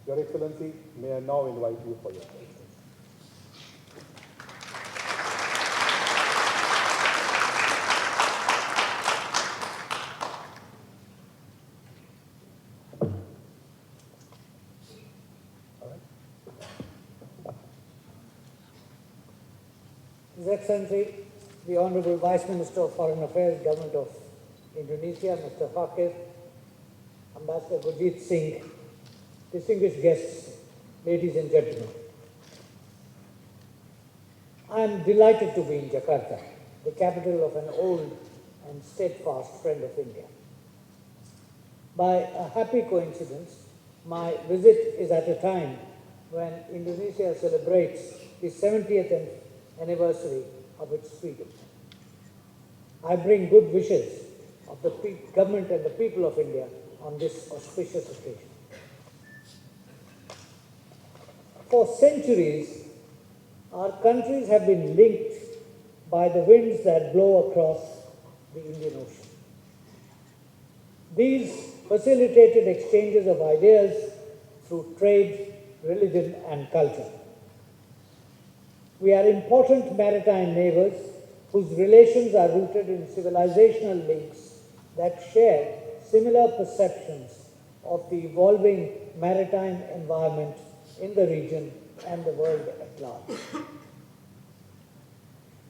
Your Excellency, may I now invite you for your questions. His Excellency, the Honorable Vice Minister of Foreign Affairs, Government of Indonesia, Mr. Fakir, Ambassador Gurjeet Singh, distinguished guests, ladies and gentlemen. I am delighted to be in Jakarta, the capital of an old and steadfast friend of India. By a happy coincidence, my visit is at a time when Indonesia celebrates the 70th anniversary of its freedom. I bring good wishes of the government and the people of India on this auspicious occasion. For centuries, our countries have been linked by the winds that blow across the Indian Ocean. These facilitated exchanges of ideas through trade, religion, and culture. We are important maritime neighbors whose relations are rooted in civilizational links that share similar perceptions of the evolving maritime environment in the region and the world at large.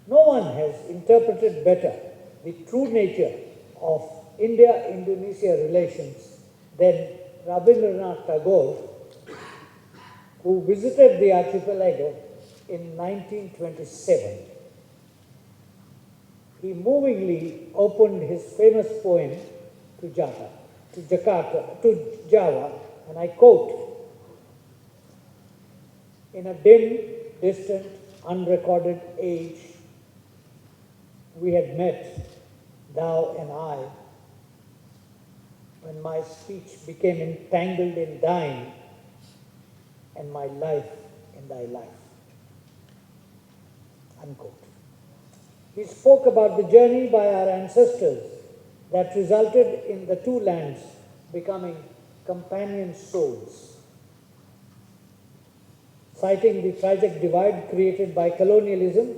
No one has interpreted better the true nature of India-Indonesia relations than Rabindranath Tagore, who visited the archipelago in 1927. He movingly opened his famous poem to Java, and I quote, "In a dim, distant, unrecorded age, we had met, thou and I, when my speech became entangled in thine, and my life in thy life." Unquote. He spoke about the journey by our ancestors that resulted in the two lands becoming companion souls. Citing the tragic divide created by colonialism,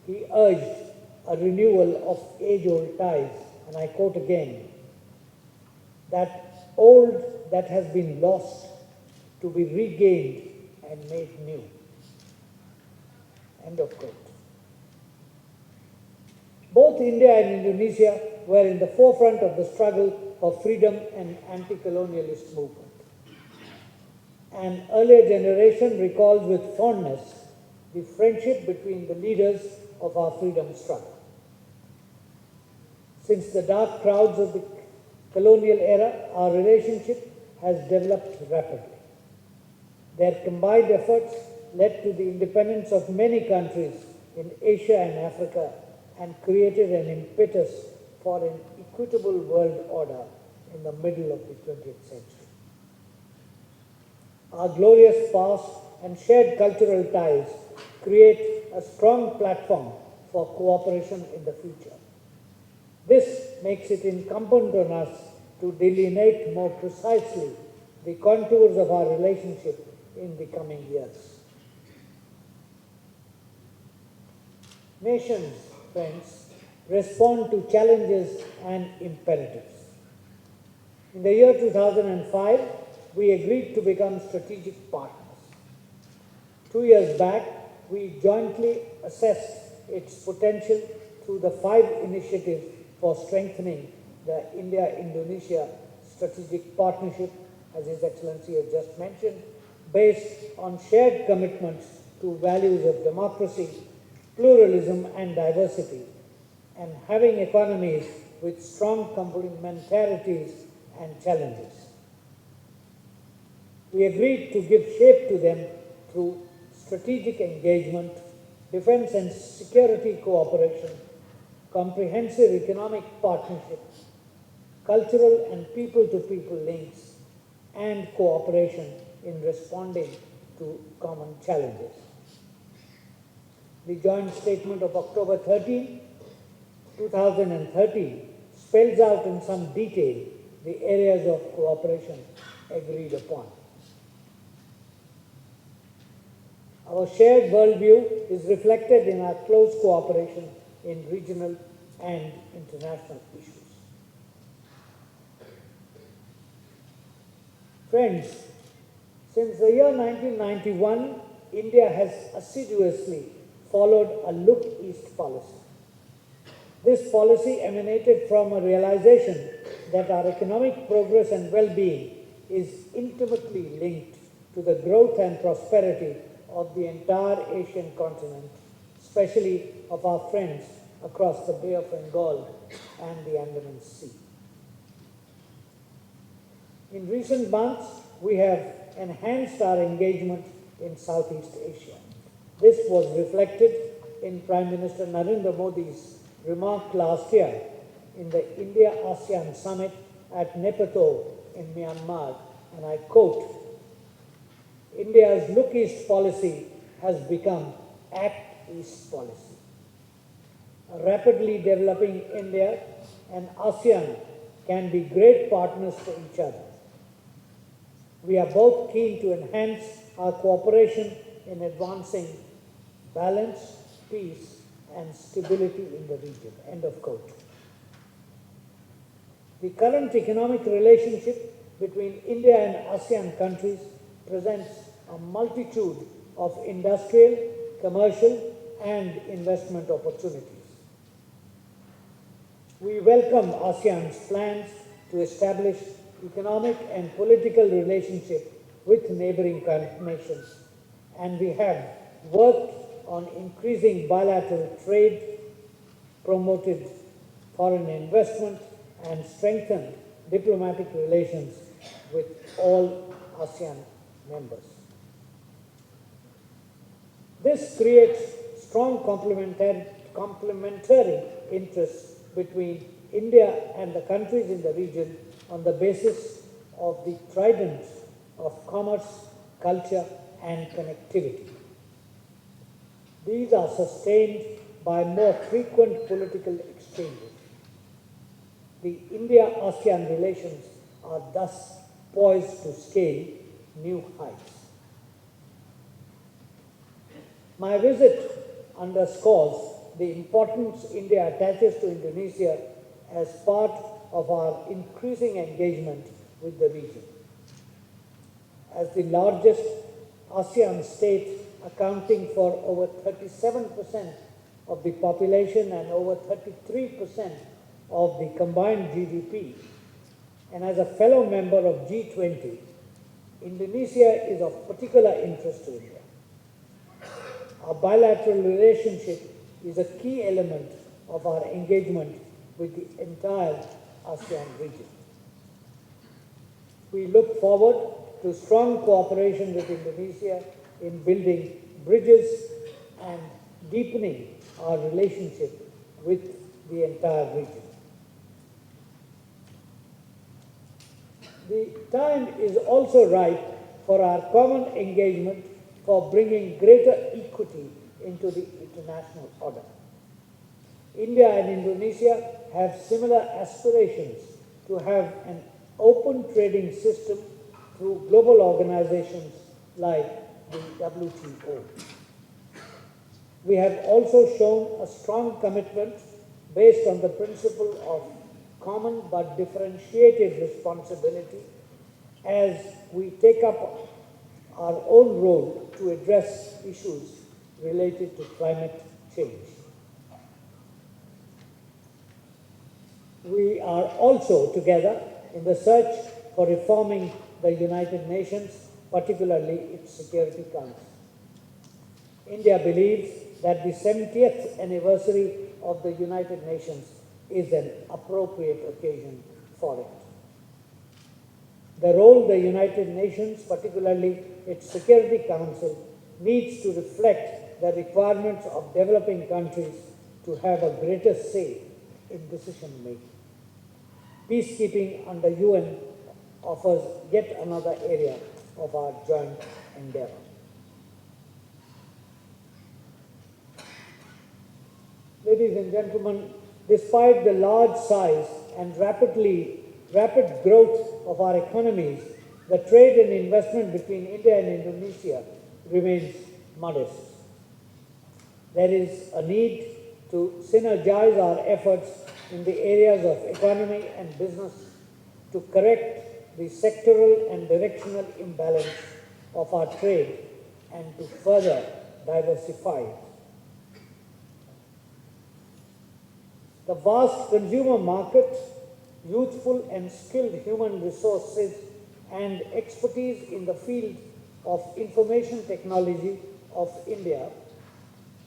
he urged a renewal of age-old ties, and I quote again, that has been lost to be regained and made new. End of quote. Both India and Indonesia were in the forefront of the struggle for freedom and anti-colonialist movement. An earlier generation recalls with fondness the friendship between the leaders of our freedom struggle. Since the dark clouds of the colonial era, our relationship has developed rapidly. Their combined efforts led to the independence of many countries in Asia and Africa and created an impetus for an equitable world order in the middle of the 20th century. Our glorious past and shared cultural ties create a strong platform for cooperation in the future. This makes it incumbent on us to delineate more precisely the contours of our relationship in the coming years. Nations, friends, respond to challenges and imperatives. In the year 2005, we agreed to become strategic partners. 2 years back, we jointly assessed its potential through the 5 initiatives for strengthening the India-Indonesia strategic partnership, as His Excellency has just mentioned, based on shared commitments to values of democracy, pluralism and diversity, and having economies with strong complementarities and challenges. We agreed to give shape to them through strategic engagement, defense and security cooperation, comprehensive economic partnerships, cultural and people-to-people links, and cooperation in responding to common challenges. The joint statement of October 13, 2013 spells out in some detail the areas of cooperation agreed upon. Our shared worldview is reflected in our close cooperation in regional and international issues. Friends, since the year 1991, India has assiduously followed a look east policy. This policy emanated from a realization that our economic progress and well-being is intimately linked to the growth and prosperity of the entire Asian continent, especially of our friends across the Bay of Bengal and the Andaman Sea. In recent months, we have enhanced our engagement in Southeast Asia. This was reflected in Prime Minister Narendra Modi's remark last year in the India-ASEAN Summit at Naypyidaw in Myanmar, and I quote, "India's Look East policy has become Act East policy." A rapidly developing India and ASEAN can be great partners for each other. We are both keen to enhance our cooperation in advancing balance, peace, and stability in the region. End of quote. The current economic relationship between India and ASEAN countries presents a multitude of industrial, commercial, and investment opportunities. We welcome ASEAN's plans to establish economic and political relationship with neighboring nations, and we have worked on increasing bilateral trade, promoted foreign investment, and strengthened diplomatic relations with all ASEAN members. This creates strong complementary interests between India and the countries in the region on the basis of the trident of commerce, culture, and connectivity. These are sustained by more frequent political exchanges. The India-ASEAN relations are thus poised to scale new heights. My visit underscores the importance India attaches to Indonesia as part of our increasing engagement with the region. As the largest ASEAN state, accounting for over 37% of the population and over 33% of the combined GDP, and as a fellow member of G20, Indonesia is of particular interest to India. Our bilateral relationship is a key element of our engagement with the entire ASEAN region. We look forward to strong cooperation with Indonesia in building bridges and deepening our relationship with the entire region. The time is also right for our common engagement for bringing greater equity into the international order. India and Indonesia have similar aspirations to have an open trading system through global organizations like the WTO. We have also shown a strong commitment based on the principle of common but differentiated responsibility as we take up our own role to address issues related to climate change. We are also together in the search for reforming the United Nations, particularly its Security Council. India believes that the 70th anniversary of the United Nations is an appropriate occasion for it. The role the United Nations, particularly its Security Council, needs to reflect the requirements of developing countries to have a greater say in decision making. Peacekeeping under UN offers yet another area of our joint endeavor. Ladies and gentlemen, despite the large size and rapid growth of our economies, the trade and investment between India and Indonesia remains modest. There is a need to synergize our efforts in the areas of economy and business to correct the sectoral and directional imbalance of our trade and to further diversify it. The vast consumer market, youthful and skilled human resources, and expertise in the field of information technology of India,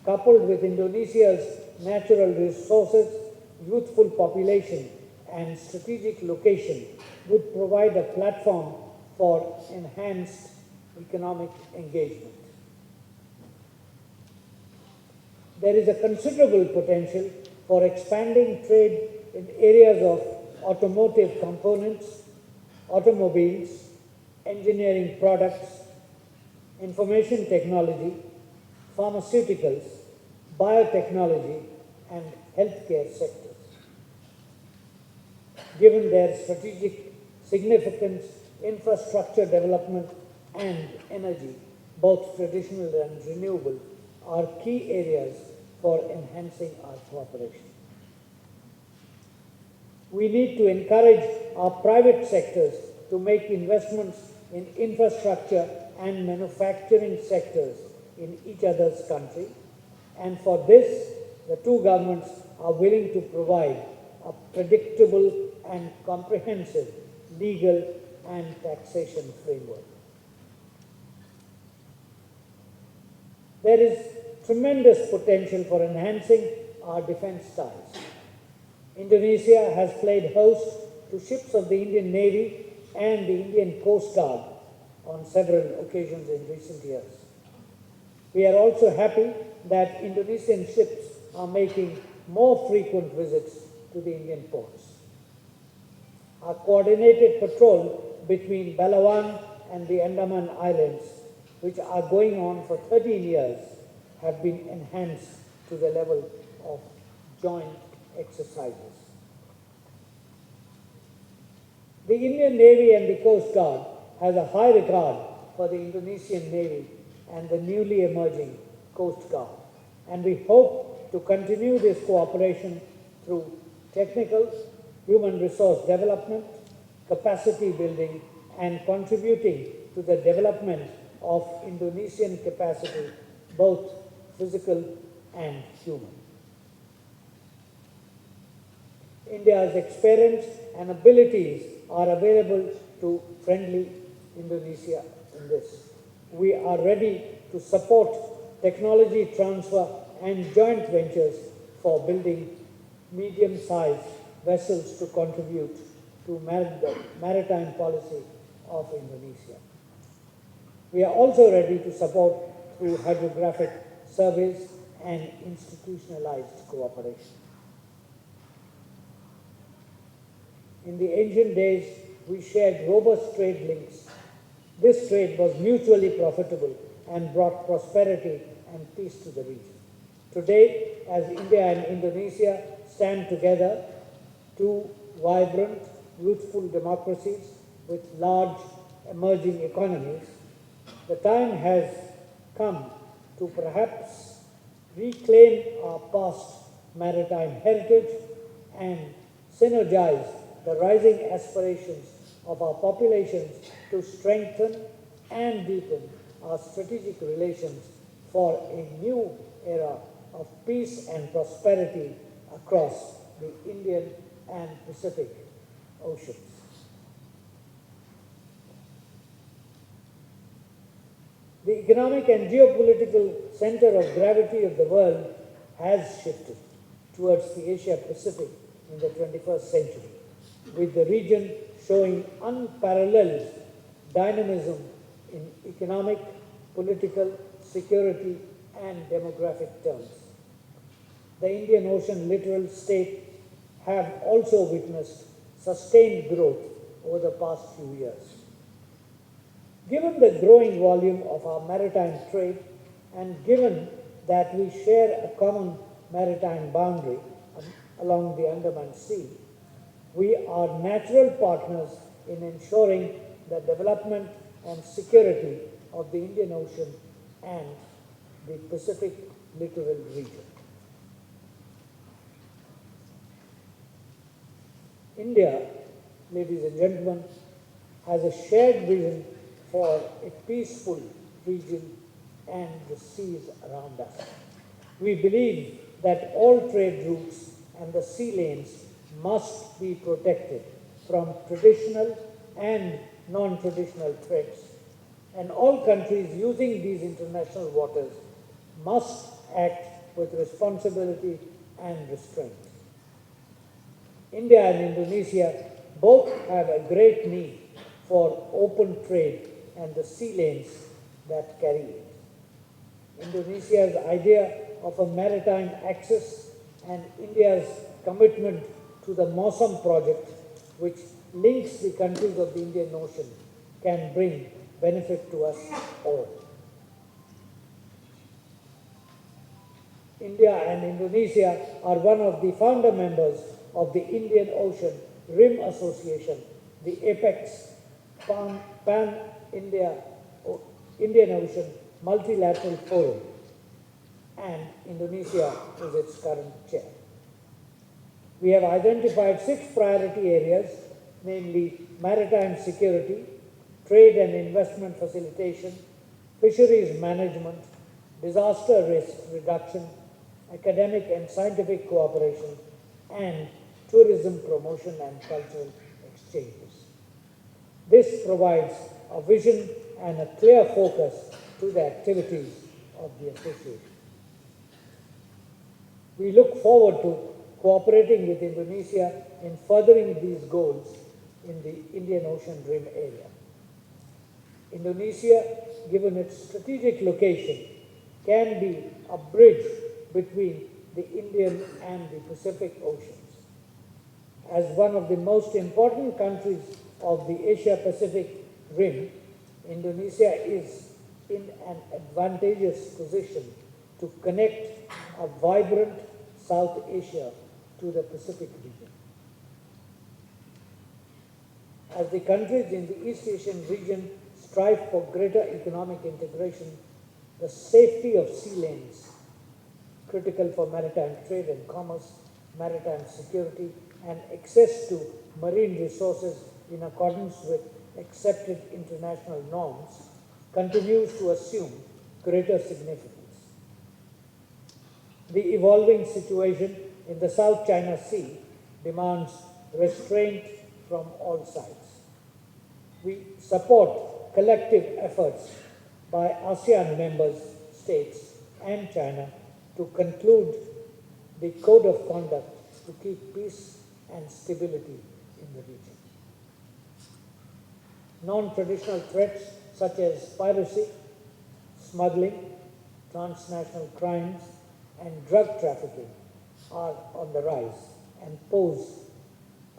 coupled with Indonesia's natural resources, youthful population, and strategic location, would provide a platform for enhanced economic engagement. There is a considerable potential for expanding trade in areas of automotive components, automobiles, engineering products, information technology, pharmaceuticals, biotechnology, and healthcare sectors. Given their strategic significance, infrastructure development and energy, both traditional and renewable, are key areas for enhancing our cooperation. We need to encourage our private sectors to make investments in infrastructure and manufacturing sectors in each other's country, and for this, the two governments are willing to provide a predictable and comprehensive legal and taxation framework. There is tremendous potential for enhancing our defense ties. Indonesia has played host to ships of the Indian Navy and the Indian Coast Guard on several occasions in recent years. We are also happy that Indonesian ships are making more frequent visits to the Indian ports. Our coordinated patrol between Balawan and the Andaman Islands, which are going on for 13 years, have been enhanced to the level of joint exercises. The Indian Navy and the Coast Guard has a high regard for the Indonesian Navy and the newly emerging Coast Guard, and we hope to continue this cooperation through technical, human resource development, capacity building, and contributing to the development of Indonesian capacity, both physical and human. India's experience and abilities are available to friendly Indonesia in this. We are ready to support technology transfer and joint ventures for building medium-sized vessels to contribute to the maritime policy of Indonesia. We are also ready to support through hydrographic surveys and institutionalized cooperation. In the ancient days, we shared robust trade links. This trade was mutually profitable and brought prosperity and peace to the region. Today, as India and Indonesia stand together, two vibrant, youthful democracies with large emerging economies, the time has come to perhaps reclaim our past maritime heritage and synergize the rising aspirations of our populations to strengthen and deepen our strategic relations for a new era of peace and prosperity across the Indian and Pacific Oceans. The economic and geopolitical center of gravity of the world has shifted towards the Asia-Pacific in the 21st century, with the region showing unparalleled dynamism in economic, political, security, and demographic terms. The Indian Ocean littoral states have also witnessed sustained growth over the past few years. Given the growing volume of our maritime trade, and given that we share a common maritime boundary along the Andaman Sea, we are natural partners in ensuring the development and security of the Indian Ocean and the Pacific littoral region. India, ladies and gentlemen, has a shared vision for a peaceful region and the seas around us. We believe that all trade routes and the sea lanes must be protected from traditional and non-traditional threats, and all countries using these international waters must act with responsibility and restraint. India and Indonesia both have a great need for open trade and the sea lanes that carry it. Indonesia's idea of a maritime axis and India's commitment to the MOSAM project, which links the countries of the Indian Ocean, can bring benefit to us all. India and Indonesia are one of the founder members of the Indian Ocean Rim Association, the apex Pan-India Indian Ocean Multilateral Forum, and Indonesia is its current chair. We have identified 6 priority areas, namely maritime security, trade and investment facilitation, fisheries management, disaster risk reduction, academic and scientific cooperation, and tourism promotion and cultural exchanges. This provides a vision and a clear focus to the activities of the association. We look forward to cooperating with Indonesia in furthering these goals in the Indian Ocean Rim area. Indonesia, given its strategic location, can be a bridge between the Indian and the Pacific Oceans. As one of the most important countries of the Asia-Pacific Rim, Indonesia is in an advantageous position to connect a vibrant South Asia to the Pacific region. As the countries in the East Asian region strive for greater economic integration, the safety of sea lanes, critical for maritime trade and commerce, maritime security, and access to marine resources in accordance with accepted international norms, continues to assume greater significance. The evolving situation in the South China Sea demands restraint from all sides. We support collective efforts by ASEAN member states and China to conclude the code of conduct to keep peace and stability in the region. Non-traditional threats such as piracy, smuggling, transnational crimes, and drug trafficking are on the rise and pose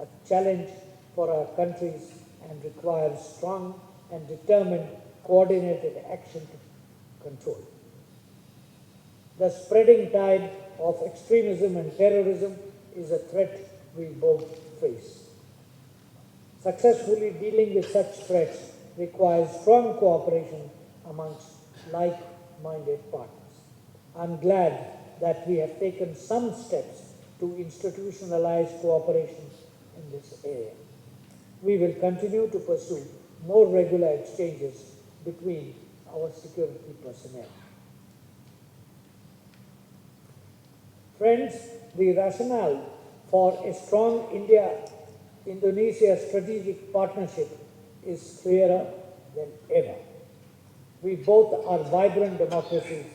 a challenge for our countries and require strong and determined coordinated action to control. The spreading tide of extremism and terrorism is a threat we both face. Successfully dealing with such threats requires strong cooperation amongst like-minded partners. I'm glad that we have taken some steps to institutionalize cooperation in this area. We will continue to pursue more regular exchanges between our security personnel. Friends, the rationale for a strong India-Indonesia strategic partnership is clearer than ever. We both are vibrant democracies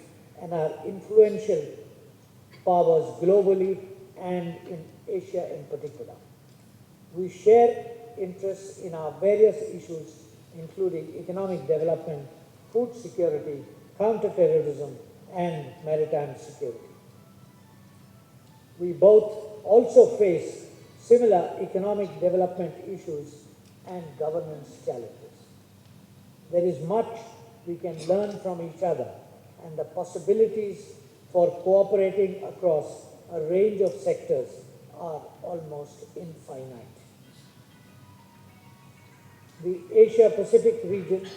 and are influential powers globally and in Asia in particular. We share interests in our various issues, including economic development, food security, counterterrorism, and maritime security. We both also face similar economic development issues and governance challenges. There is much we can learn from each other, and the possibilities for cooperating across a range of sectors are almost infinite. The Asia-Pacific region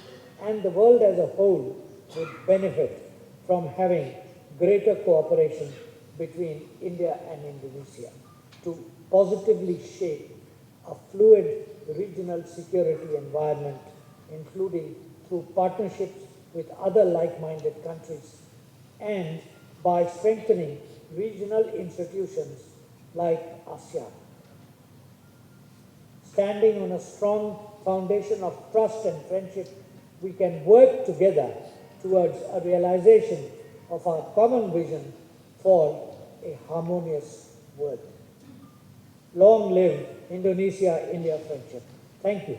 and the world as a whole would benefit from having greater cooperation between India and Indonesia to positively shape a fluid regional security environment, including through partnerships with other like-minded countries and by strengthening regional institutions like ASEAN. Standing on a strong foundation of trust and friendship, we can work together towards a realization of our common vision for a harmonious world. Long live Indonesia-India friendship. Thank you.